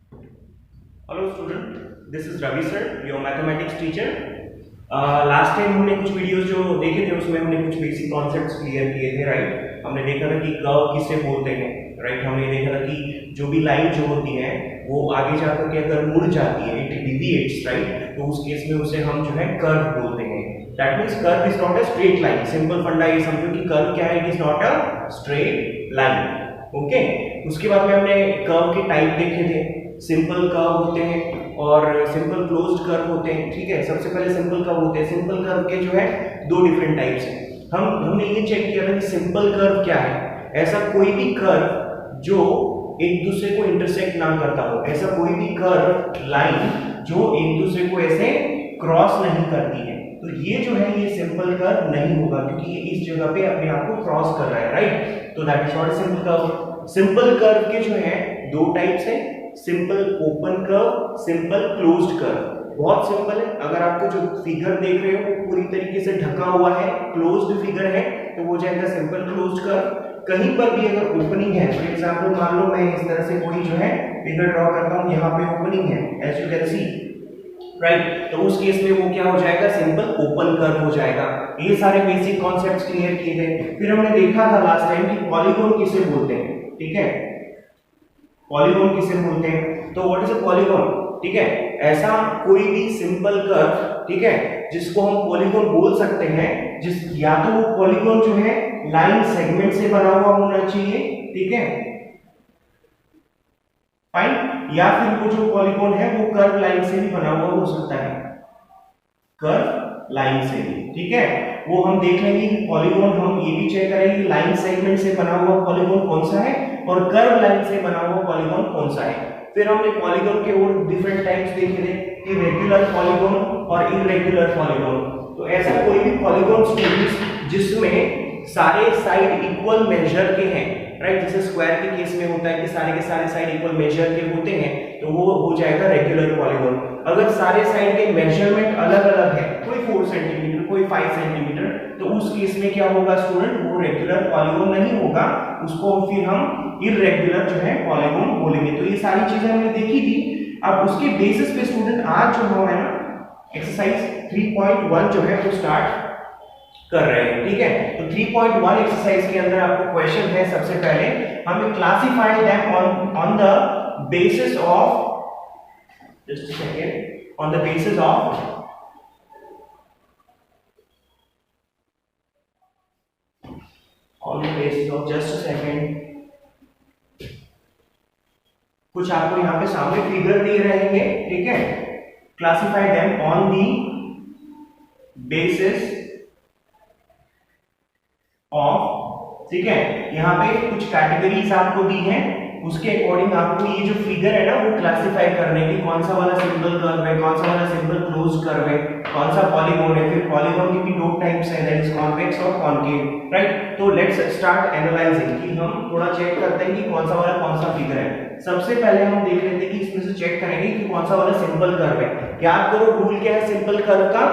Hello student, this is Ravi sir, your mathematics teacher. Last time हमने कुछ videos जो देखे थे उसमें हमने कुछ बेसिक कॉन्सेप्ट्स क्लियर किए थे, राइट। हमने देखा था कि कर्व किसे बोलते हैं, राइट। हमने देखा था कि जो भी लाइन जो होती है वो आगे जाकर के अगर मुड़ जाती है, इट डिविएट्स, राइट, तो उस केस में उसे हम जो है कर्व बोलते हैं। That means curve is not a straight line. Simple फंडा ये समझो कि कर्व क्या है, it is not a straight line. Okay, उसके बाद में हमने कर्व के टाइप देखे थे। सिंपल कर्व होते हैं और सिंपल क्लोज्ड कर्व होते हैं, ठीक है। सबसे पहले सिंपल कर्व होते हैं। सिंपल कर्व के जो है दो डिफरेंट टाइप्स हैं। हमने ये चेक किया था कि सिंपल कर्व क्या है। ऐसा कोई भी कर्व जो एक दूसरे को इंटरसेक्ट ना करता हो, ऐसा कोई भी कर्व लाइन जो एक दूसरे को ऐसे क्रॉस नहीं करती है, तो ये जो है ये सिंपल कर्व नहीं होगा, क्योंकि ये इस जगह पे अपने आप को क्रॉस कर रहा है, राइट। तो that is not simple curve. Simple curve के जो है दो टाइप्स हैं, simple open curve, simple closed curve. बहुत सिंपल है। अगर आपको जो फिगर देख रहे हो वो पूरी तरीके से ढका हुआ है, क्लोज्ड फिगर है, तो वो जाएगा सिंपल क्लोज्ड कर्व। कहीं पर भी अगर ओपनिंग है, फॉर एग्जांपल मान लो मैं इस तरह से कोई जो है फिगर ड्रॉ करता हूं, यहाँ पे ओपनिंग है, as you can see, right, तो उस केस में वो क्या हो जाएगा, सिंपल ओपन कर्व हो जाएगा। ये सारे बेसिक कॉन्सेप्ट्स क्लियर किए गए। फिर हमने देखा था लास्ट टाइम कि पॉलीगॉन किसे बोलते हैं, ठीक है। पॉलीगॉन किसे बोलते हैं, तो व्हाट इज अ पॉलीगॉन, ठीक है। ऐसा कोई भी सिंपल कर्व, ठीक है, जिसको हम पॉलीगॉन बोल सकते हैं, जिस या तो वो पॉलीगॉन जो है लाइन सेगमेंट से बना हुआ होना चाहिए, ठीक है, फाइन, या फिर वो जो पॉलीगॉन है वो कर्व लाइन से भी बना हुआ हो सकता है, कर्व लाइन से भी, ठीक है। वो हम देख लेंगे कि पॉलीगॉन, हम ये भी चेक करेंगे कि लाइन सेगमेंट से बना हुआ पॉलीगॉन कौन सा है और कर्व लाइन से बना हुआ पॉलीगॉन कौन सा है। फिर हमने पॉलीगॉन के और डिफरेंट टाइप्स देखे थे कि रेगुलर पॉलीगॉन और इरेगुलर पॉलीगॉन। तो ऐसा कोई भी पॉलीगॉन स्टूडेंट्स जिसमें सारे साइड इक्वल मेजर के हैं, राइट, जैसे स्क्वायर के केस में होता है कि सारे के सारे साइड इक्वल मेजर के होते हैं, तो वो हो जाएगा रेगुलर पॉलीगॉन। अगर सारे साइड के मेजरमेंट अलग अलग है, कोई 4 सेंटीमीटर, कोई 5 सेंटीमीटर, तो उस केस में क्या होगा स्टूडेंट, वो रेगुलर पॉलीगॉन नहीं होगा, उसको फिर हम इरेगुलर जो है पॉलीगॉन बोलेंगे। तो ये सारी चीजें हमने देखी थी। अब उसके बेसिस पे स्टूडेंट आज जो हम है ना एक्सरसाइज 3.1 जो है वो स्टार्ट कर रहे हैं, ठीक है। तो 3.1 एक्सरसाइज के अंदर आपको क्वेश्चन है, सबसे पहले हमें classify them on the basis of, just a second, on the basis of just a second, कुछ आपको यहाँ पे सामने फिगर दे रहेंगे, ठीक है। Classify them on the basis of, ठीक है। यहाँ पे कुछ कैटेगरीज आपको दी हैं, उसके अकॉर्डिंग आपको ये जो फिगर है ना वो क्लासिफाई करने की, कौन सा वाला सिंपल कर्व है, कौन सा वाला सिंपल क्लोज्ड कर्व है, कौन सा पॉलीगॉन है। फिर पॉलीगॉन के भी दो टाइप्स हैं, दैट इज कॉन्वेक्स और कॉनकेव, राइट। तो लेट्स स्टार्ट एनालाइजिंग, कि हम थोड़ा चेक करते हैं कि कौन सा वाला कौन सा फिगर है। सबसे पहले हम देख लेते हैं कि इसमें से चेक करेंगे कि कौन सा वाला सिंपल कर्व है। याद करो रूल क्या है सिंपल कर्व का,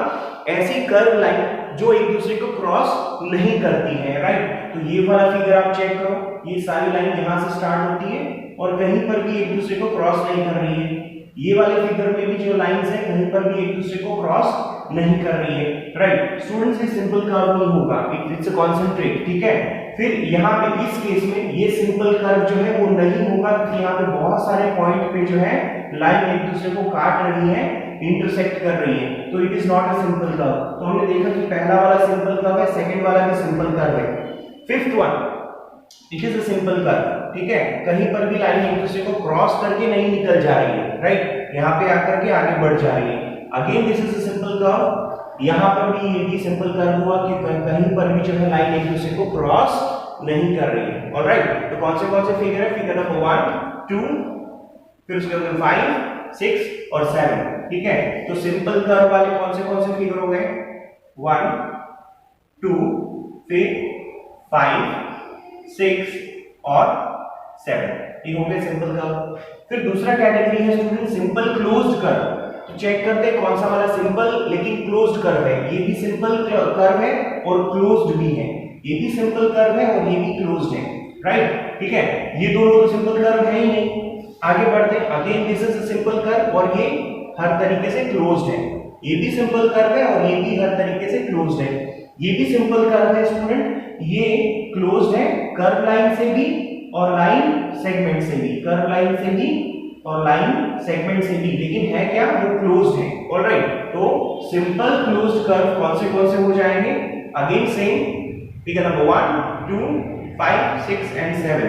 ऐसी कर्व लाइन जो एक दूसरे को क्रॉस नहीं करती है, राइट। तो ये वाला फिगर आप चेक करो, ये सारी लाइन यहां से स्टार्ट होती है और कहीं पर भी एक दूसरे को क्रॉस नहीं कर रही है। ये वाले फिगर में भी जो लाइंस है कहीं पर भी एक दूसरे को क्रॉस नहीं कर रही है, राइट। स्टूडेंट्स ये सिंपल कर्व नहीं होगा, इट्स अ कॉन्सेंट्रिक, ठीक है। फिर यहाँ पे इस केस में ये सिंपल कर्व जो है वो नहीं होगा, क्योंकि यहाँ पे बहुत सारे पॉइंट पे जो है लाइन एक दूसरे को काट रही है, इंटरसेक्ट कर रही है, तो it is not a simple curve. तो हमने देखा कि पहला वाला सिंपल कर्व है, सेकंड वाला भी सिंपल कर्व है। Fifth one, it is a simple curve, ठीक है। कहीं पर भी लाइन एक दूसरे को क्रॉस करके नहीं निकल जा रही है, राइट, यहाँ पे आकर के आगे बढ़ जा रही है। Again this is a simple curve, यहाँ पर भी ये भी सिंपल कर्व हुआ कि कहीं पर भी जो है लाइन एक दूसरे को क्रॉस नहीं कर रही है, ऑलराइट। तो कौन से फिगर है, फिगर नंबर 1, 2, फिर उसके बाद 5, 6 और 7, ठीक है। तो सिंपल कर्व वाले कौन से फिगर हो गए, 1, 2, फिर 5, 6 और 7, ये हो गए सिंपल कर्व। फिर दूसरा कैटेगरी है स्टूडेंट सिंपल क्लोज्ड कर्व। तो चेक करते हैं कौन सा वाला सिंपल लेकिन क्लोज्ड कर्व है। ये भी सिंपल कर्व है और क्लोज्ड भी है, ये भी सिंपल कर्व है और ये भी क्लोज्ड है, राइट, ठीक है। ये दोनों तो सिंपल कर्व है ही नहीं। आगे बढ़ते हैं। Again this is a simple curve और ये हर तरीके से क्लोज्ड है। ये भी सिंपल कर्व है और ये भी हर तरीके से क्लोज्ड है। ये भी सिंपल कर्व है स्टूडेंट, ये क्लोज्ड है कर्व लाइन से भी और लाइन सेगमेंट से भी, कर्व लाइन से भी और लाइन सेगमेंट से भी, लेकिन है क्या, वो क्लोज्ड है। ऑलराइट, तो सिंपल क्लोज्ड कर्व कौन से हो जाएंगे? Again same figure number 1 2 5 6 and 7,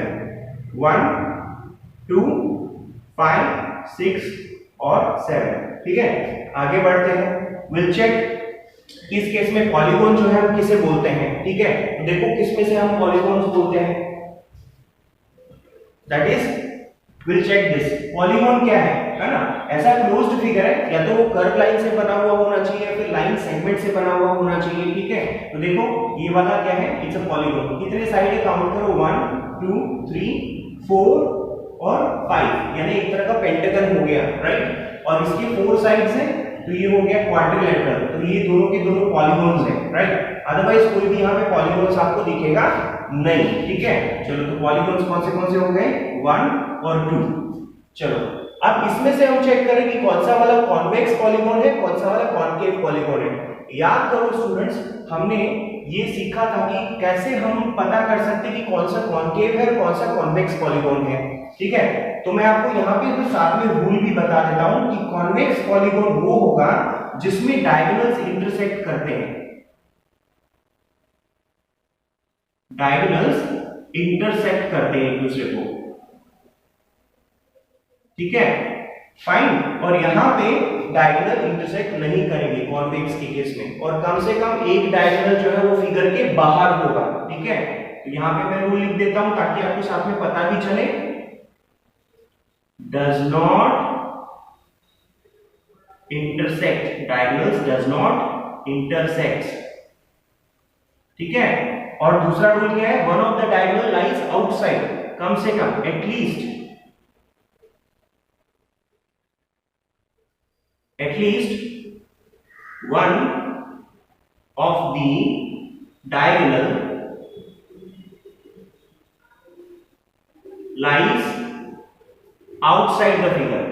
1 2 5 6 और 7। ठीक है, आगे बढ़ते हैं। विल चेक किस केस में पॉलीगॉन जो है हम किसे बोलते हैं। ठीक है, तो देखो किस में से हम पॉलीगॉन्स बोलते हैं, that is will check this. Polygon क्या है ना, ऐसा क्लोज्ड फिगर है, या तो वो कर्व लाइन से बना हुआ होना चाहिए या फिर लाइन सेगमेंट से बना हुआ होना चाहिए। ठीक है, तो देखो ये वाला क्या है, इट्स अ पॉलीगॉन। कितने साइड है काउंट करो, 1 2 3 4 और 5, यानी एक तरह का पेंटागन हो गया, राइट। और इसकी 4 साइड्स हैं, तो ये हो गया क्वाड्रिलेटरल, तो ये दोनों के दोनों पॉलीगॉन्स हैं, राइट। अदरवाइज कोई भी यहाँ पे पॉलीगॉन्स आपको दिखेगा नहीं। ठीक है, चलो तो पॉलीगॉन्स कौन से हो गए, 1 और 2। चलो अब इसमें से हम चेक करें कि कौन सा वाला कॉन्वेक्स पॉलीगॉन है, कौन सा वाला कॉनकेव पॉलीगॉन है। याद करो स्टूडेंट्स, हमने ये सीखा था कि कैसे हम पता कर सकते हैं कि कौन सा कॉनकेव है और कौन सा कॉन्वेक्स पॉलीगॉन है। ठीक है, तो मैं आपको यहाँ पे तो साथ में रूल भी बता देता हूं कि कॉन्वेक्स पॉलीगॉन वो होगा जिसमें डायगोनल्स इंटरसेक्ट करते हैं, डायगोनल्स इंटरसेक्ट करते हैं एक दूसरे को। ठीक है, फाइन। और यहां पे डायगोनल इंटरसेक्ट नहीं करेंगे कॉन्वेक्स के केस में, और कम से कम एक डायगोनल जो है वो फिगर के बाहर होगा। ठीक है, तो यहां पे मैं रूल लिख देता हूं ताकि आपको साथ में पता भी चले, does not intersect, diagonals does not intersect। ठीक है, और दूसरा रूल क्या है, one of the diagonal lies outside, कम से कम at least one of the diagonal lies outside the figure।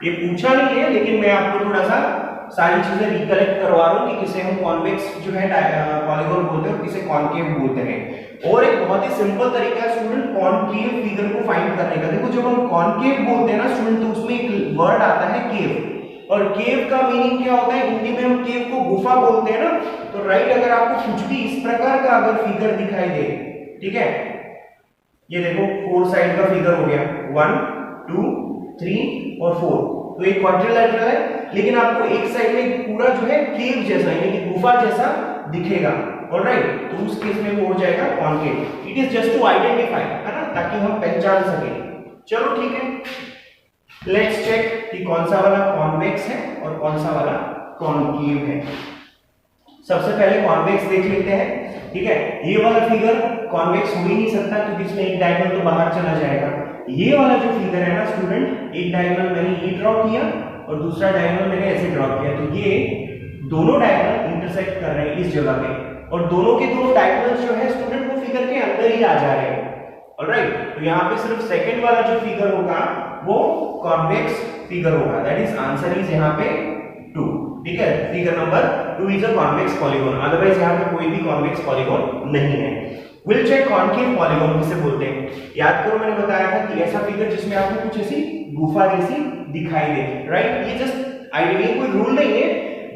ये पूछा नहीं है, लेकिन मैं आपको थोड़ा सा सारी चीजें रिकलेक्ट करवा रहा हूं कि किसे हम कॉन्वेक्स जो है पॉलीगॉन बोलते हैं और किसे कॉनकेव बोलते हैं। और एक बहुत ही सिंपल तरीका है स्टूडेंट कॉनकेव फिगर को फाइंड करने का। देखो जब हम कॉनकेव बोलते हैं ना स्टूडेंट, तो उसमें एक वर्ड आता है केव, और केव का मीनिंग क्या होता है, हिंदी में हम केव को गुफा बोलते हैं ना। तो राइट, अगर आपको कुछ भी इस प्रकार का अगर फिगर दिखाई दे, ठीक है, ये देखो 4 साइड का फिगर हो गया, 1 2 3 और 4, तो एक क्वाड्रिलेटरल है, लेकिन आपको एक साइड में पूरा जो है केव जैसा यानी कि गुफा जैसा दिखेगा। ऑलराइट, तो उस केस में वो हो जाएगा concave. It is just to identify, है ना, ताकि हम पहचान सकें। चलो ठीक है, लेट्स चेक कि कौन सा वाला कॉन्वेक्स है और कौन सा वाला कॉनकेव है। सबसे पहले कॉन्वेक्स देख लेते हैं। ठीक है, ये वाला फिगर कॉन्वेक्स हो ही नहीं सकता क्योंकि इसमें एक डायगोनल तो बाहर चला जाएगा। ये वाला जो फिगर है ना स्टूडेंट, एक डायगोनल मैंने ये ड्रॉ किया और दूसरा डायगोनल मैंने ऐसे ड्रॉ किया, तो ये दोनों डायगोनल इंटरसेक्ट कर रहे हैं इस जगह पे, और दोनों के दोनों डायगोनल्स जो है स्टूडेंट वो फिगर के अंदर ही आ जा रहे हैं। ऑलराइट, तो यहाँ पे सिर्फ सेकंड वाला जो फिगर होगा वो कॉन्वेक्स फिगर होगा, दैट इज आंसर इज यहाँ पे 2। ठीक है, figure number 2 is a convex polygon, otherwise यहाँ पे कोई भी कॉन्वेक्स पॉलीगॉन नहीं है। विल चेक कॉनकेव पॉलीगॉन किसे बोलते हैं। याद करो मैंने बताया था कि ऐसा फिगर जिसमें आपको कुछ ऐसी गुफा जैसी दिखाई दे, राइट। ये जस्ट आइडिया, कोई रूल नहीं है,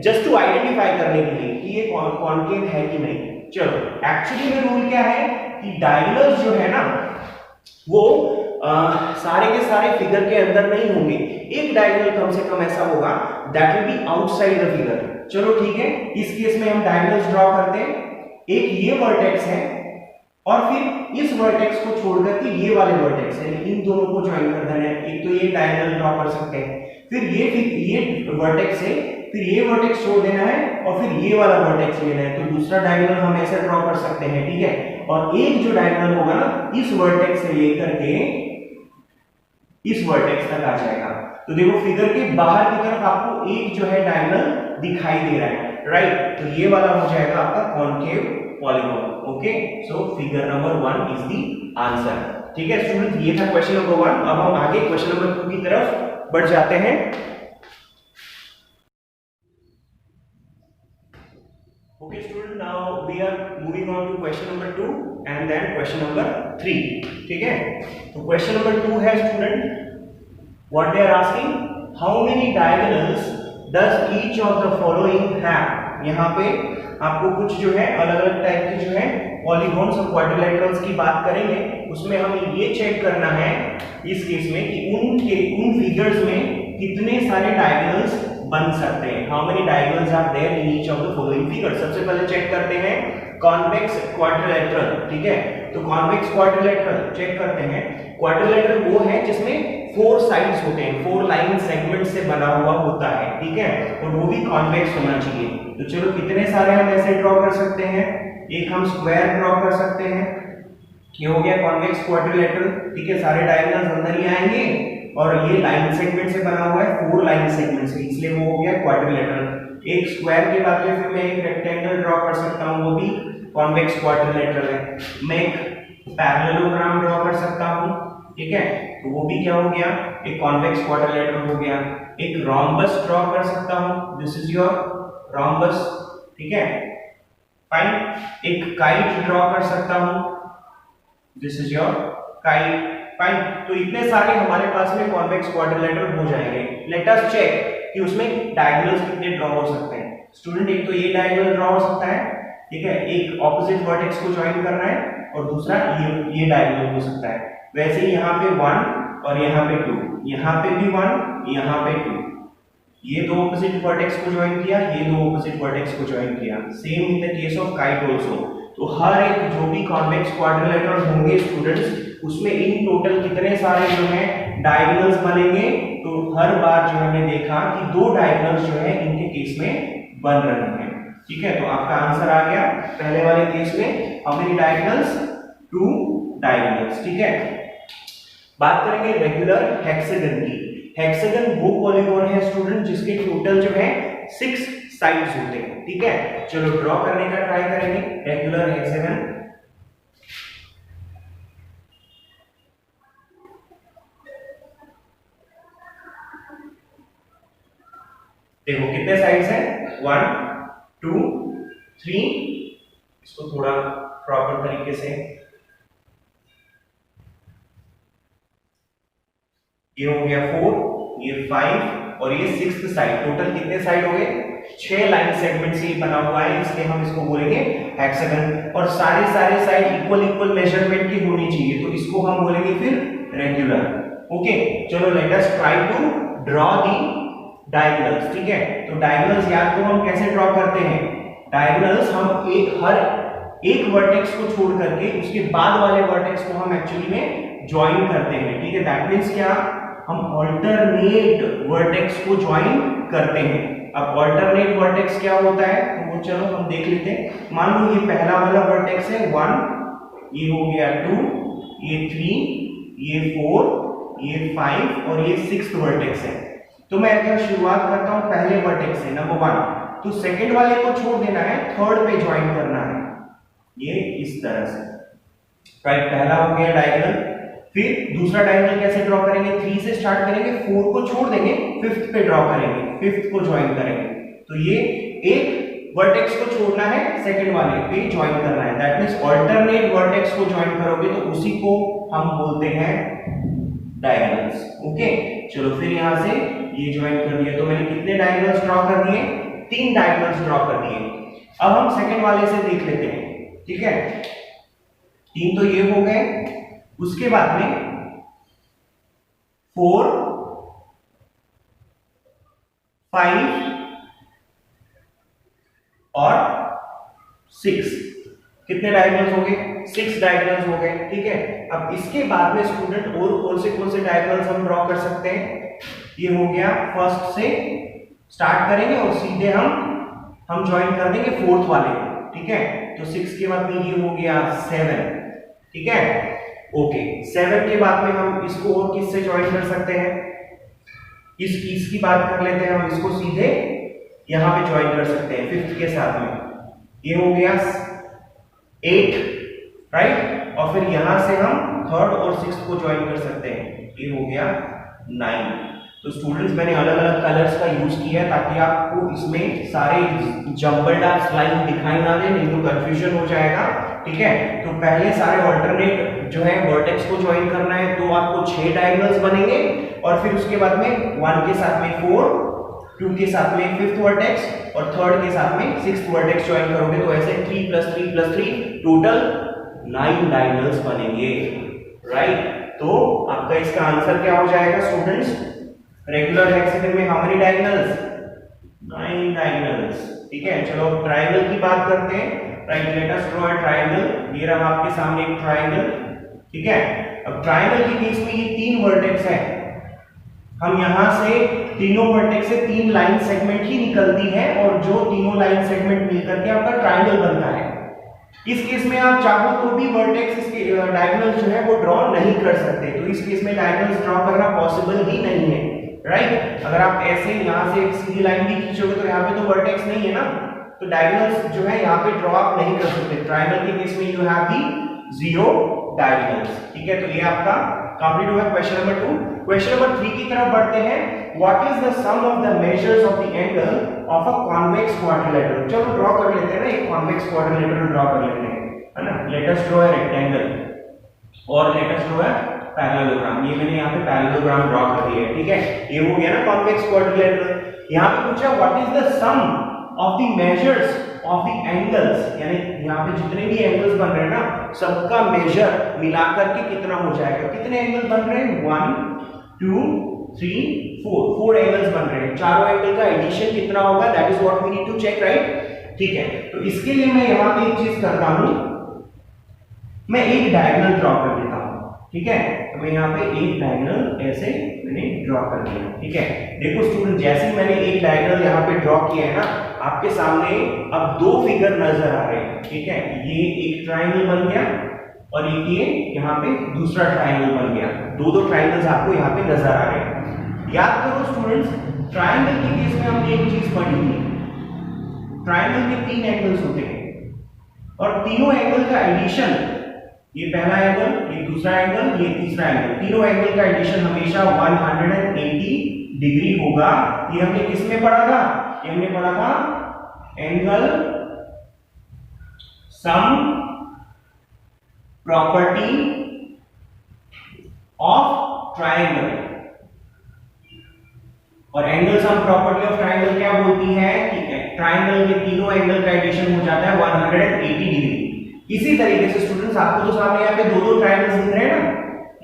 जस्ट टू आइडेंटिफाई करने के लिए कि ये कॉनकेव है कि नहीं। चलो एक्चुअली में रूल क्या है कि डायगोनल्स जो है ना वो सारे के सारे फिगर के अंदर नहीं होंगे, एक डायगोनल कम से कम ऐसा होगा that will be outside the figure. चलो ठीक है, इस केस में हम डायगोनल्स ड्रॉ करते हैं। एक ये वर्टेक्स है और फिर इस वर्टेक्स को छोड़कर के ये वाले वर्टेक्स है, इन दोनों को ज्वाइन कर देना है। एक तो ये डायगोनल ड्रॉ कर सकते हैं, फिर ये वर्टेक्स है, फिर ये वर्टेक्स छोड़ देना है और फिर ये वाला वर्टेक्स लेना है। तो दूसरा डायगोनल हम ऐसे ड्रॉ कर सकते हैं, ठीक है। और एक जो डायगोनल होगा ना इस वर्टेक्स से लेकर के इस वर्टेक्स तक आ जाएगा। तो देखो फिगर के बाहर की तरफ आपको एक जो है डायगोनल दिखाई दे रहा है, राइट। तो ये वाला हो जाएगा आपका concave polygon. Okay, so figure number 1 is the answer. ठीक है स्टूडेंट, ये था क्वेश्चन नंबर 1। अब हम आगे क्वेश्चन नंबर 2 की तरफ बढ़ जाते हैं। Okay student, now we are moving on to question number 2 and then question number 3. ठीक है, तो question number 2 है student what they are asking, how many diagonals does each of the following have। यहाँ पे आपको कुछ जो है अलग अलग टाइप के जो है पॉलीगॉन्स और क्वाड्रिलेटरल्स की बात करेंगे। उसमें हमें ये चेक करना है इस केस में कि उन फिगर्स में कितने सारे डायगोनल्स बन सकते हैं। How many diagonals are there in each of the following figure. सबसे पहले चेक करते हैं कॉन्वेक्स क्वाड्रिलेटरल। ठीक है, तो कॉन्वेक्स क्वाड्रिलेटरल चेक करते हैं। क्वाड्रिलेटरल वो है जिसमें 4 साइड्स होते हैं, 4 लाइन सेगमेंट से बना हुआ होता है। ठीक है, और वो भी कॉन्वेक्स होना चाहिए। तो चलो कितने सारे हम ऐसे ड्रॉ कर सकते हैं। एक हम स्क्वायर ड्रॉ कर सकते हैं, ये हो गया कॉन्वेक्स क्वाड्रिलेटरल। ठीक है, सारे डायगोनल्स अंदर ही आएंगे और ये लाइन सेगमेंट से बना हुआ है, 4 लाइन सेगमेंट से, इसलिए वो हो गया क्वाड्रिलेटरल। एक स्क्वायर के बाद में फिर मैं एक रेक्टेंगल ड्रॉ कर सकता हूं, वो भी कॉन्वेक्स क्वाड्रिलेटरल है। मैं एक पैरेललोग्राम ड्रॉ कर सकता हूं। ठीक है, तो वो भी क्या हो गया, एक कॉन्वेक्स क्वाड्रिलेटरल हो गया। एक रोम्बस ड्रॉ कर सकता हूं, दिस इज योर रोम्बस। ठीक है, फाइन। एक काइट ड्रॉ कर सकता हूं, this is your kite. Fine, तो इतने सारे हमारे पास में कॉन्वेक्स क्वाड्रिलेटरल हो जाएंगे। लेट अस चेक कि उसमें डायगोनल्स कितने ड्रॉ हो सकते हैं। स्टूडेंट, एक तो ये डायगोनल ड्रॉ हो सकता है। ठीक है, एक ऑपोजिट वर्टेक्स को ज्वाइन करना है और दूसरा ये डायगोनल हो सकता है। वैसे ही यहाँ पे 1 और यहाँ पे 2, यहाँ पे भी 1, यहाँ पे 2, ये दो ऑपोजिट वर्टेक्स को ज्वाइन किया, ये दो ऑपोजिट वर्टेक्स को ज्वाइन किया। Same in the case of kite also. तो हर एक जो भी कॉन्वेक्स क्वाड्रिलेटरल होंगे स्टूडेंट्स, उसमें इन टोटल कितने सारे जो है डायगोनल्स बनेंगे। तो हर बार जो हमने देखा कि 2 डायगोनल्स जो है इनके केस में बन रहे हैं। ठीक है, तो आपका आंसर आ गया पहले वाले केस में हाउ मेनी डायगोनल्स, 2 डायगोनल्स। ठीक है, बात करेंगे रेगुलर हेक्सागन की। हेक्सागन वो पॉलीगॉन है स्टूडेंट जिसके टोटल जो है 6 साइड्स होते हैं। ठीक है, चलो ड्रॉ करने का ट्राई करेंगे रेगुलर हेक्सागन। देखो कितने साइड्स हैं, 1 2 3, इसको थोड़ा प्रॉपर तरीके से, ये हो गया 4, ये 5 और ये 6th साइड। टोटल कितने साइड हो गए, 6 लाइन सेगमेंट से बना हुआ है, इसलिए हम इसको बोलेंगे हेक्सागन। और सारे साइड इक्वल मेजरमेंट की होनी चाहिए, तो इसको हम बोलेंगे फिर रेगुलर। ओके, चलो let us try to draw the diagonals. ठीक है, तो डायगोनल्स याद तो हम कैसे ड्रॉ करते हैं। डायगोनल्स हम हर एक वर्टेक्स को छोड़ करके उसके बाद वाले वर्टेक्स को हम एक्चुअली में ज्वाइन करते हैं। ठीक है, दैट मींस क्या, हम ऑल्टरनेट वर्टेक्स को ज्वाइन करते हैं। अब ऑल्टरनेट वर्टेक्स क्या होता है, तो वो चलो हम देख लेते हैं। मान लो ये पहला वाला वर्टेक्स है 1, ये हो गया 2, ये 3, ये 4, ये 5 और ये 6th वर्टेक्स है। तो मैं अगर शुरुआत करता हूं पहले वर्टेक्स से नंबर 1, तो सेकंड वाले को छोड़ देना है, थर्ड पे ज्वाइन करना है, ये इस तरह से। राइट, पहला हो गया डायगोनल। फिर दूसरा डायगोनल कैसे ड्रॉ करेंगे, 3 से स्टार्ट करेंगे, 4 को छोड़ देंगे, 5th पे ड्रॉ करेंगे, 5th को ज्वाइन करेंगे। तो ये एक वर्टेक्स को छोड़ना है, सेकंड वाले पे ज्वाइन करना है। दैट मींस ऑल्टरनेट वर्टेक्स को ज्वाइन करोगे तो उसी को हम बोलते हैं डायगोनल्स। ओके, चलो फिर यहां से ये ज्वाइन कर दिया, तो मैंने कितने डायगोनल्स ड्रॉ कर दिए, 3 डायगोनल्स ड्रॉ कर दिए। अब हम सेकंड वाले से देख लेते हैं। ठीक है, 3 तो ये हो गए, उसके बाद में 4 5 और 6, कितने डायगोनल्स हो गए, 6 डायगोनल्स हो गए। ठीक है, अब इसके बाद में स्टूडेंट और कौन से डायगोनल्स हम ड्रॉ कर सकते हैं। ये हो गया, फर्स्ट से स्टार्ट करेंगे और सीधे हम ज्वाइन कर देंगे 4th वाले को। ठीक है, तो 6 के बाद में ये हो गया 7। ठीक है, ओके, 7 के बाद में हम इसको और किससे ज्वाइन कर सकते हैं, इसकी बात कर लेते हैं, हम इसको सीधे यहां पे ज्वाइन कर सकते हैं 5th के साथ में। ये हो गया 8, राइट, और फिर यहां से हम थर्ड और सिक्स्थ को ज्वाइन कर सकते हैं, ये हो गया 9। तो स्टूडेंट्स मैंने अलग अलग कलर्स का यूज किया है ताकि आपको इसमें सारे जंबल्ड आप लाइन दिखाई ना दे, नहीं तो कंफ्यूजन हो जाएगा, ठीक है। तो पहले सारे ऑल्टरनेट जो है वर्टेक्स को ज्वाइन करना है, तो आपको 6 डायगोनल्स बनेंगे, और फिर उसके बाद में 1 के साथ में 4, 2 के साथ में 5th वर्टेक्स और 3rd के साथ में 6th वर्टेक्स ज्वाइन करोगे, तो ऐसे 3 + 3 + 3 टोटल 9 डायगोनल्स बनेंगे, राइट। तो आपका इसका आंसर क्या हो जाएगा स्टूडेंट्स? रेगुलर हेक्सागन में हाउ मेनी डायगोनल्स? 9 डायगोनल्स, ठीक है। चलो ट्रायंगल की बात करते हैं, right. Late us draw a triangle. ये रहा आपके सामने एक ट्रायंगल, ठीक है। अब ट्रायंगल के केस में ये 3 वर्टेक्स है, हम यहां से तीनों वर्टेक्स से 3 लाइन सेगमेंट ही निकलती है, और जो तीनों लाइन सेगमेंट मिलकर के आपका ट्रायंगल बनता है। इस केस में आप चाहो तो भी वर्टेक्स इसके डायगोनल जो है वो ड्रॉ नहीं कर सकते, तो इस केस में डायगोनल्स ड्रॉ करना पॉसिबल ही नहीं है, राइट। अगर आप ऐसे यहां से एक सीधी लाइन भी खींचोगे तो यहाँ पे तो वर्टेक्स नहीं है ना, तो डायगोनल्स जो है यहाँ पे ड्रॉ आप नहीं कर सकते। ट्रायंगल के केस में यू हैव दी 0 डायगोनल्स, ठीक है। तो ये आपका कंप्लीट हुआ क्वेश्चन नंबर 2। क्वेश्चन नंबर 3 की तरफ बढ़ते हैं। What is the sum of the measures of the angle of a convex quadrilateral? चलो ड्रॉ कर लेते हैं ना, एक कॉन्वेक्स क्वाड्रिलेटरल ड्रॉ कर लेते हैं, है ना। Let us draw a rectangle और let us draw a parallelogram. ये मैंने यहाँ पे पैरेललोग्राम ड्रॉ कर दिया है, ठीक है। ये हो गया ना कॉन्वेक्स क्वाड्रिलेटरल। यहाँ पे पूछा what is the sum of the measures of the angles, यानी यहाँ पे जितने भी एंगल्स बन रहे हैं ना, सबका मेजर मिलाकर के कितना हो जाएगा। कितने एंगल बन रहे हैं? 1 2 3 4 एंगल्स बन रहे हैं। चारों एंगल का एडिशन कितना होगा, that is what we need to check, right, ठीक है। तो इसके लिए मैं यहाँ पे एक चीज करता हूं, मैं एक डायगोनल ड्रॉ कर देता हूं, ठीक है। तो मैं यहाँ पे एक डायगोनल ऐसे मैंने ड्रॉ कर दिया, ठीक है। देखो स्टूडेंट, जैसे ही मैंने एक डायगोनल यहाँ पे ड्रॉ किया है ना, आपके सामने अब 2 फिगर नजर आ रहे हैं, ठीक है। ये एक ट्रायंगल बन गया और एक ये यहाँ पे दूसरा ट्रायंगल बन गया। दो ट्रायंगल्स आपको यहाँ पे नजर आ रहे हैं। याद करो स्टूडेंट्स, ट्रायंगल के केस में हमने एक चीज पढ़ी थी, ट्रायंगल के 3 एंगल्स होते हैं और तीनों एंगल का एडिशन, ये पहला एंगल, ये दूसरा एंगल, ये तीसरा एंगल, तीनों एंगल का एडिशन हमेशा 180 डिग्री होगा। ये हमने किस में पढ़ा था? ये हमने पढ़ा था angle sum property of triangle. और angle sum property of triangle क्या बोलती है कि ट्रायंगल के तीनों एंगल का एडिशन हो जाता है 180 डिग्री। इसी तरीके से स्टूडेंट्स, आपको तो सामने यहाँ पे दो ट्रायंगल्स दिख रहे हैं ना,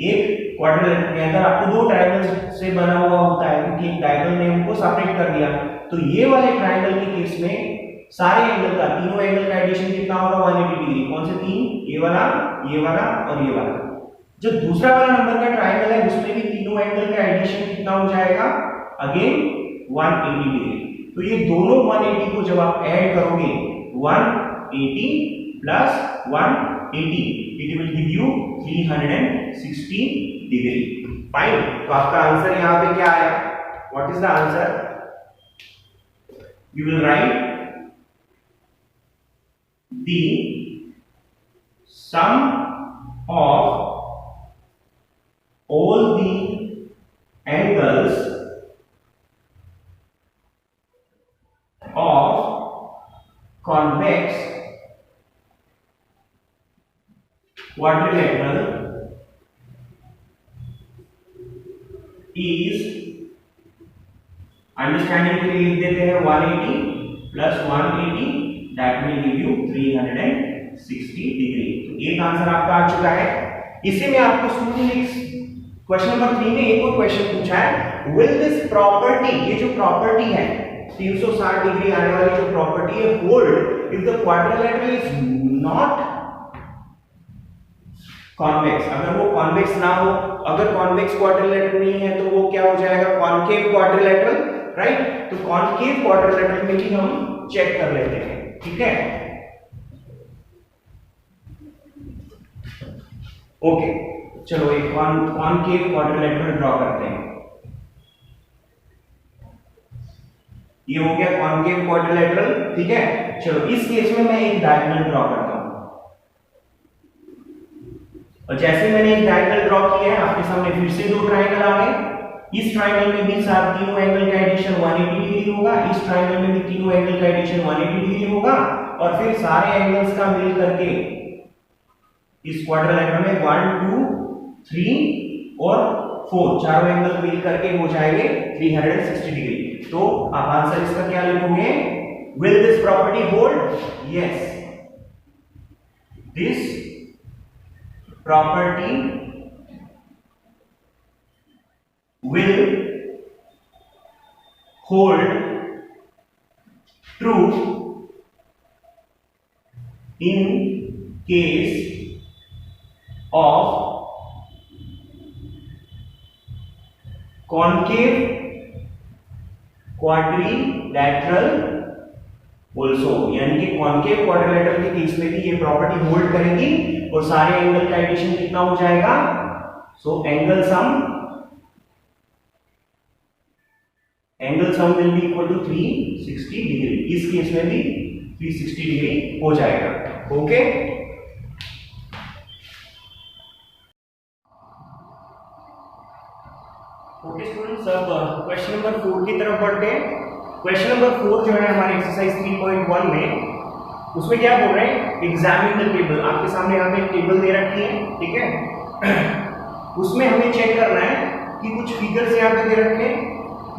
एक क्वाड्रिलेटरल के अंदर आपको 2 ट्रायंगल्स से बना हुआ होता है, क्योंकि एक डायगोनल ने हमको सेपरेट कर दिया। तो ये वाले ट्रायंगल के केस में सारे एंगल का, तीनों एंगल का एडिशन कितना होगा? 180 डिग्री। कौन से 3? ये वाला और ये वाला। जो दूसरा वाला नंबर का ट्रायंगल है उसमें भी तीनों एंगल का एडिशन कितना हो जाएगा? Again 180 degree. तो ये दोनों 180 को जब आप ऐड करोगे, 180 plus 180, it will give you 360 degree. Fine. तो आपका आंसर यहाँ पे क्या आया? What is the answer? You will write the sum of all the angles of convex quadrilateral is, understanding के लिए लिख देते हैं 180 plus 180, that will give you 360 degree. तो एक आंसर आपका आ चुका है। इसी में आपको स्टूडेंट क्वेश्चन नंबर 3 में एक और क्वेश्चन पूछा है, विल दिस प्रॉपर्टी, ये जो प्रॉपर्टी है 360 डिग्री आने वाली जो प्रॉपर्टी है, hold if the quadrilateral is not convex. अगर वो कॉन्वेक्स ना हो, अगर कॉन्वेक्स क्वाड्रिलेटरल नहीं है तो वो क्या हो जाएगा? Concave quadrilateral, right. तो कॉनकेव क्वाड्रिलेटरल में भी हम चेक कर लेते हैं, ठीक है। ओके, चलो एक कॉनकेव क्वाड्रिलेटरल ड्रॉ करते हैं। ये हो गया कॉनकेव क्वाड्रिलेटरल, ठीक है। चलो इस केस में मैं एक डायगोनल ड्रॉ करता हूं, और जैसे मैंने एक डायगोनल ड्रॉ किया है, आपके सामने फिर से दो ट्रायंगल आ गए। इस ट्रायंगल में भी साथ तीनों एंगल का एडिशन 180 डिग्री होगा, इस ट्रायंगल में भी तीनों एंगल का एडिशन 180 डिग्री होगा, और फिर सारे एंगल्स का मिल करके इस क्वाड्रिलेटरल में 1 2 3 और 4 चारों एंगल मिल करके हो जाएंगे 360 डिग्री। तो आप आंसर इसका क्या लिखोगे? Will this property hold? Yes, this property will hold true in case of concave quadrilateral also, यानी कि कॉन्केव क्वाड्रिलेटरल के केस में भी ये प्रॉपर्टी होल्ड करेगी और सारे एंगल का एडिशन कितना हो जाएगा? So angle sum will be equal to 360 degree. इस केस में भी 360 डिग्री हो जाएगा। ओके, स्टूडेंट्स, अब क्वेश्चन नंबर 4 की तरफ बढ़ते हैं। क्वेश्चन नंबर 4 जो है हमारे एक्सरसाइज 3.1 में, उसमें क्या बोल रहे हैं? Examine the table. आपके सामने यहाँ पे एक टेबल दे रखी है, ठीक है। उसमें हमें चेक करना है कि कुछ फिगर्स यहाँ पे दे रखे हैं।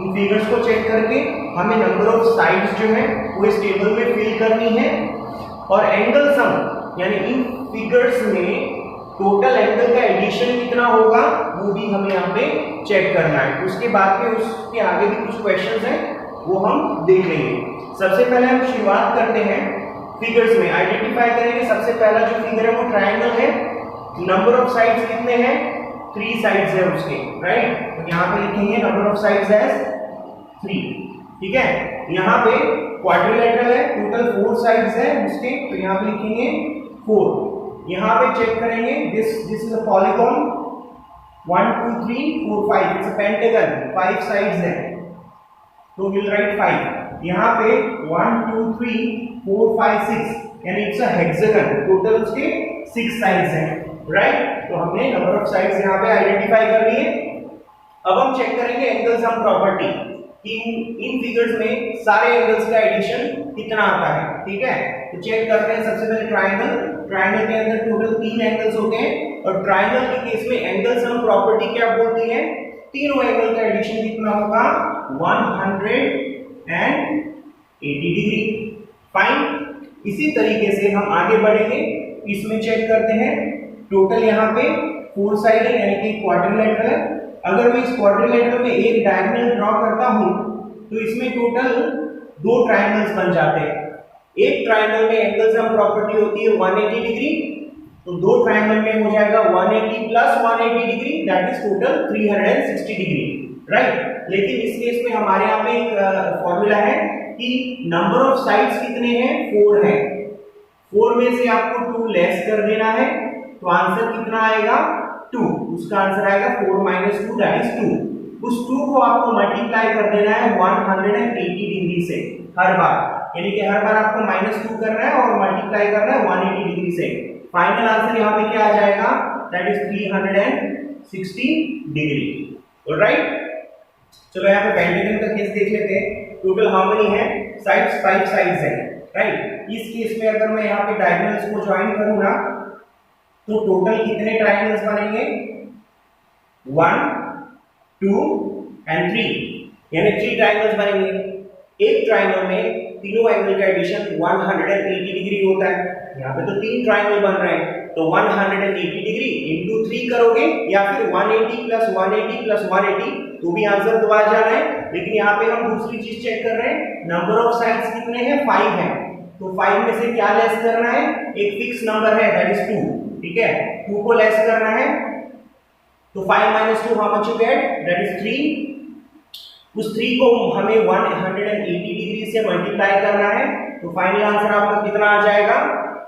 इन फिगर्स को चेक करके हमें नंबर ऑफ साइड्स जो है वो इस टेबल में फिल करनी है, और एंगल सम यानी इन फिगर्स में टोटल एंगल का एडिशन कितना होगा वो भी हमें यहाँ पे चेक करना है। उसके बाद में उसके आगे भी कुछ क्वेश्चंस हैं वो हम देख लेंगे। सबसे पहले हम शुरुआत करते हैं फिगर्स में। आइडेंटिफाई करेंगे सबसे पहला जो फिगर है वो ट्रायंगल है। नंबर ऑफ साइड्स कितने हैं? 3 साइड्स है उसके, राइट। तो यहाँ पे लिखेंगे नंबर ऑफ साइड्स एज 3, ठीक है। यहाँ पे क्वाड्रिलेटरल है, टोटल 4 साइड्स है उसके, तो यहाँ पे लिखेंगे 4। यहाँ पे चेक करेंगे this is a polygon, 1 2 3 4 5, it's a pentagon, 5 sides है, तो विल राइट 5। यहाँ पे 1 2 3 4 5 6 यानी इट्स अ हेक्सागन, टोटल उसके 6 साइड्स हैं, राइट। तो हमने नंबर ऑफ साइड्स यहाँ पे आइडेंटिफाई कर लिए। अब हम चेक करेंगे एंगल सम प्रॉपर्टी कि इन फिगर्स में सारे एंगल्स का एडिशन कितना आता है, ठीक है। तो चेक करते हैं सबसे पहले ट्रायंगल के अंदर टोटल 3 एंगल्स होते हैं, और ट्रायंगल के केस में एंगल सम प्रॉपर्टी क्या बोलती है? तीनों एंगल का एडिशन कितना होगा? 180 डिग्री। फाइन। इसी तरीके से हम आगे बढ़ेंगे, इसमें चेक करते हैं टोटल यहाँ पे 4 साइड है यानी कि क्वाड्रिलेटरल है। अगर मैं इस क्वाड्रिलेटरल में एक डायगोनल ड्रॉ करता हूं तो इसमें टोटल 2 ट्रायंगल्स बन जाते हैं। एक ट्रायंगल में एंगल सम प्रॉपर्टी होती है 180 डिग्री, तो 2 ट्रायंगल में हो जाएगा 180 plus 180 degree, that is total 360 degree, right. लेकिन इस केस में हमारे यहाँ पे एक फॉर्मूला है कि नंबर ऑफ साइड्स कितने हैं? 4 है। 4 में से आपको 2 लेस कर देना है, तो आंसर कितना आएगा? 2। उसका आंसर आएगा 4 - 2 दैट इज 2। उस 2 को आपको मल्टीप्लाई कर देना है 180 डिग्री से हर बार, यानी कि हर बार आपको -2 करना है और मल्टीप्लाई करना है 180 डिग्री से। फाइनल आंसर यहाँ पे क्या आ जाएगा? That is 360 degree, alright. चलो यहाँ पे पेंटागन का केस देख लेते हैं। टोटल हाउ मेनी है? साइड्स 5 साइड्स है, राइट। इस केस में अगर मैं यहाँ पे डायगोनल्स को ज्वाइन करूंगा तो टोटल कितने ट्रायंगल्स बनेंगे? 1 2 एंड 3, यानी 3 ट्रायंगल्स बनेंगे। एक ट्रायंगल में तीनों एंगल का एडिशन 180 डिग्री होता है। यहाँ पे तो 3 ट्रायंगल बन रहे हैं, तो 180 डिग्री इंटू 3 करोगे या फिर 180 प्लस 180 प्लस 180, तो भी आंसर तो आ जा रहा है। लेकिन यहाँ पे हम दूसरी चीज चेक कर रहे हैं, नंबर ऑफ साइड्स कितने हैं? 5 है, तो 5 में से क्या लेस करना है? एक फिक्स नंबर है दैट इज 2, ठीक है। 2 को लेस करना है, तो 5 - 2 how much you get? That is 3। उस 3 को हमें 180 डिग्री से मल्टीप्लाई करना है, तो फाइनल आंसर आपका कितना आ जाएगा?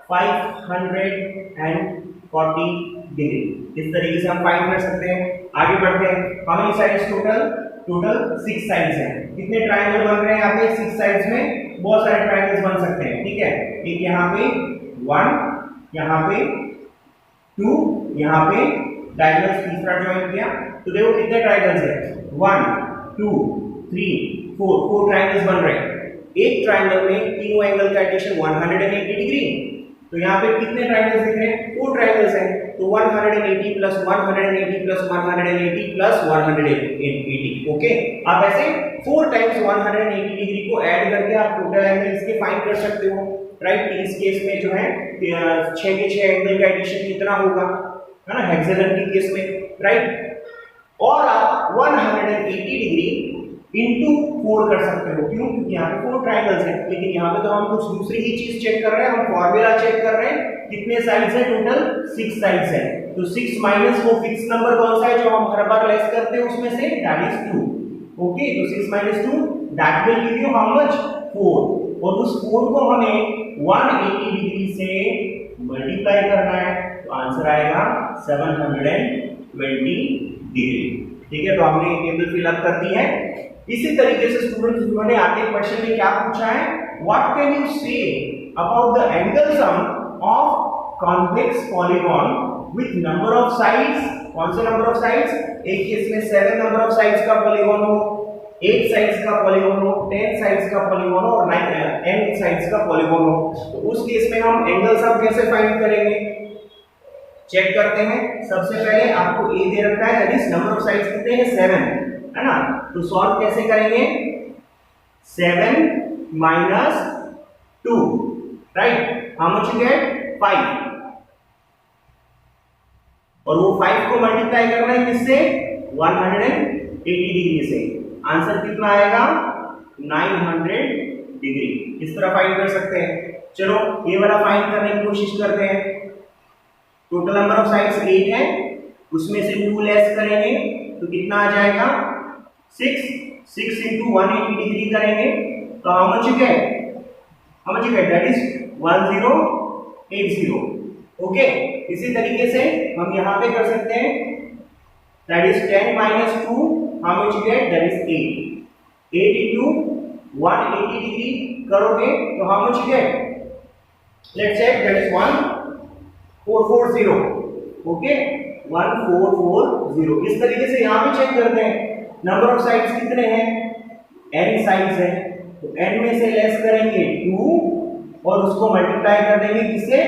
540 डिग्री। इस तरीके से हम फाइंड कर सकते हैं। आगे बढ़ते हैं। How many sides total 6 sides हैं। कितने ट्रायंगल बन रहे हैं यहाँ पे? 6 साइड्स में बहुत सारे ट्रायंगल्स बन सकते हैं, ठीक है। एक यहाँ पे 1, यहाँ पे 2 2, यहाँ पे डायगोनल तीसरा ज्वाइन किया तो देखो कितने ट्रायंगल्स है 1 2 3 4 ट्रायंगल्स बन रहे हैं। एक ट्रायंगल में तीनों एंगल का एडिशन 180 डिग्री, तो यहाँ पे कितने ट्रायंगल्स दिख रहे हैं 4 ट्रायंगल्स हैं, तो 180 प्लस 180 प्लस 180 प्लस 180। ओके, आप ऐसे 4 टाइम्स 180 डिग्री को ऐड करके आप टोटल एंगल इसके फाइंड कर सकते हो, राइट। इस केस में जो है 6 के 6 एंगल का एडिशन कितना होगा, है ना, हेक्सागन के केस में, राइट। और आप 180 डिग्री इंटू 4 कर सकते हो, क्यों, क्योंकि यहाँ पे 4 ट्रायंगल्स हैं, लेकिन यहाँ पे तो हम कुछ दूसरी ही चीज चेक कर रहे हैं, हम फॉर्मूला चेक कर रहे हैं, कितने साइड्स है टोटल 6 साइड्स है, तो 6 माइनस वो फिक्स नंबर कौन सा है जो हम हर बार लेस करते हैं उसमें से, दैट इज 2। ओके, तो 6 minus 2 that will give you how much 4, और उस 4 को हमें 180 डिग्री से मल्टीप्लाई करना है, तो आंसर आएगा 720 डिग्री। ठीक है, तो हमने ये टेबल फिल अप कर दी है। इसी तरीके से स्टूडेंट्स उन्होंने आगे क्वेश्चन में क्या पूछा है, what can you say about the angle sum of convex polygon with number of sides. कौन से नंबर ऑफ साइड्स, एक केस में 7 नंबर ऑफ साइड्स का पॉलीगॉन हो, 8 साइड्स का पॉलीगॉन हो, 10 साइड्स का पॉलीगॉन हो और 9 साइड्स का पॉलीगॉन हो, तो उस केस में हम एंगल सम कैसे फाइंड करेंगे, चेक करते हैं। सबसे पहले आपको ए दे रखा है, that is number of sides कितने हैं 7, है ना, तो सॉल्व कैसे करेंगे, 7 minus 2, right, how much you gate 5, और वो 5 को मल्टीप्लाई करना है किससे 180 डिग्री से, आंसर कितना आएगा 900 डिग्री। इस तरह फाइंड कर सकते हैं। चलो ये वाला फाइंड करने की कोशिश करते हैं। टोटल नंबर ऑफ साइड्स 8 है, उसमें से 2 लेस करेंगे तो कितना आ जाएगा 6 इंटू 180 डिग्री करेंगे तो how much you get that is 1080। Okay, इसी तरीके से हम यहाँ पे कर सकते हैं, that is 10 minus 2, how much you get that is 8 into 180 degree करोगे तो how much you get, let's check, that is 1440। Okay, 1440। इस तरीके से यहाँ पे चेक करते हैं नंबर ऑफ साइड्स कितने हैं, n साइड्स है, तो n में से लेस करेंगे 2 और उसको मल्टीप्लाई कर देंगे किससे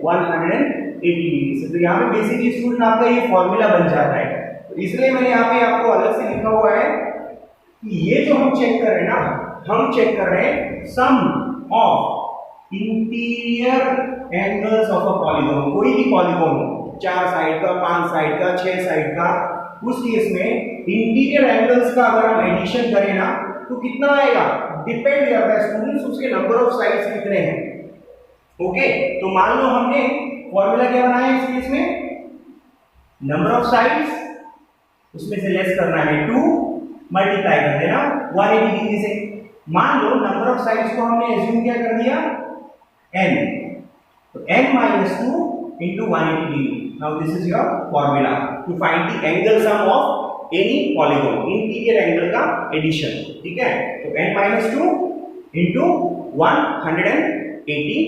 180 डिग्री से, तो यहाँ पे बेसिकली स्टूडेंट आपका ये फॉर्मूला बन जाता है। तो इसलिए मैंने यहाँ पे आपको अलग से लिखा हुआ है कि ये जो हम चेक कर रहे हैं ना, हम चेक कर रहे हैं sum of interior angles of a polygon. कोई भी पॉलीगॉन हो, 4 साइड का, 5 साइड का, 6 साइड का, उस केस में इंटीरियर एंगल्स का अगर हम एडिशन करें ना तो कितना आएगा, डिपेंड करता है स्टूडेंट्स उसके नंबर ऑफ साइड्स कितने हैं। ओके, तो मान लो हमने फॉर्मूला क्या बनाया इस केस में, नंबर ऑफ साइड्स उसमें से लेस करना है 2, मल्टीप्लाई कर देना 180 डिग्री से। मान लो नंबर ऑफ साइड्स को हमने एज्यूम क्या कर दिया n, तो n minus 2 into 180 degree. Now this is your formula to find the angle sum of any polygon, interior angle का addition, ठीक है। तो n minus 2 into 180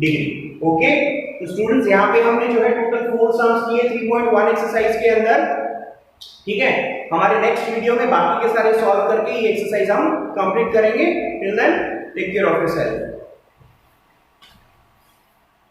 degree. Okay, तो स्टूडेंट्स यहाँ पे हमने जो है टोटल 4 सम्स किए 3.1 एक्सरसाइज के अंदर, ठीक है। हमारे नेक्स्ट वीडियो में बाकी के सारे सॉल्व करके ये एक्सरसाइज हम कंप्लीट करेंगे। Till then take care of yourself.